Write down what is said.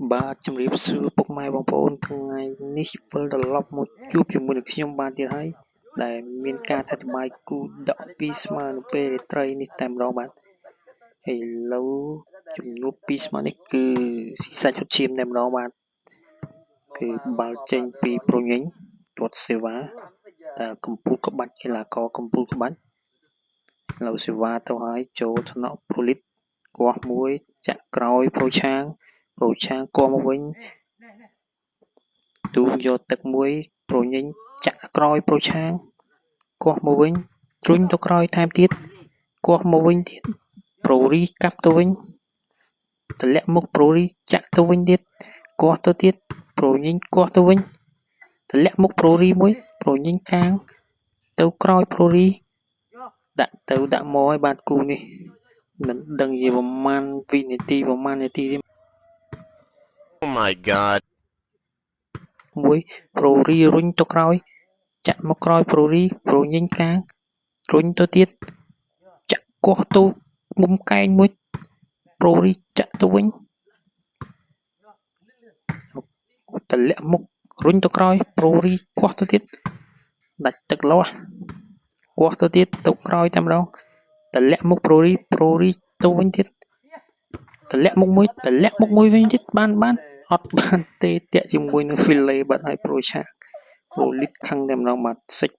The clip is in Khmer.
បាទជំរាបសួរពុកម៉ែបងប្អូនថ្ងៃនេះវិលត្រឡប់មកជួបជាមួយនឹងខ្ញុំបានទៀតហើយដែលមានការអធិប្បាយគូដក2ស្មើនៅពេលរាត្រីនេះតែម្ដងបាទឥឡូវជំនួប2ស្មើនេះគឺស៊ីសាច់ហុតឈាមតែម្ដងបាទគឺបាល់ចេញពីប្រញញទាត់សេវាតែកម្ពុជាក្បាច់កីឡាករកម្ពុជាក្បាច់ឥឡូវសេវាទៅហើយចូលថ្នាក់ប្រូលីតគាស់មួយចាក់ក្រោយប្រូឆាងគាស់មកវិញទូយកទឹកមួយប្រញញចាក់ក្រោយប្រូឆាងគាស់មកវិញទ្រុញទៅក្រោយថែមទៀតគាស់មកវិញទៀតប្រូរីកាប់ទៅវិញតម្លាក់មុខប្រូរីចាក់ទៅវិញទៀតគាស់ទៅទៀតប្រញញគាស់ទៅវិញតម្លាក់មុខប្រូរីមួយប្រញញកាងទៅក្រោយប្រូរីដាក់ទៅដាក់មកឲ្យបាទគូនេះមិនដឹងជាប្រហែលវិនាទីប្រហែលនាទីទេ Oh my god មួយប្រូរីរុញទៅក្រោយចាក់មកក្រោយប្រូរីប្រញញកាងរុញទៅទៀតចាក់គាស់ទៅមុំកែងមួយប្រូរីចាក់ទៅវិញតម្លាក់មុខរុញទៅក្រោយប្រូរីគាស់ទៅទៀតដាច់ទឹកលាស់គាស់ទៅទៀតទៅក្រោយតែម្ដងតម្លាក់មុខប្រូរីទៅវិញទៀតតម្លាក់មុខមួយវិញទៀតបានអត់បានទេតាក់ជាមួយនឹង Philly បាត់ហើយប្រូឆាប្រូលីតខឹងតែម្ដងបាទសិច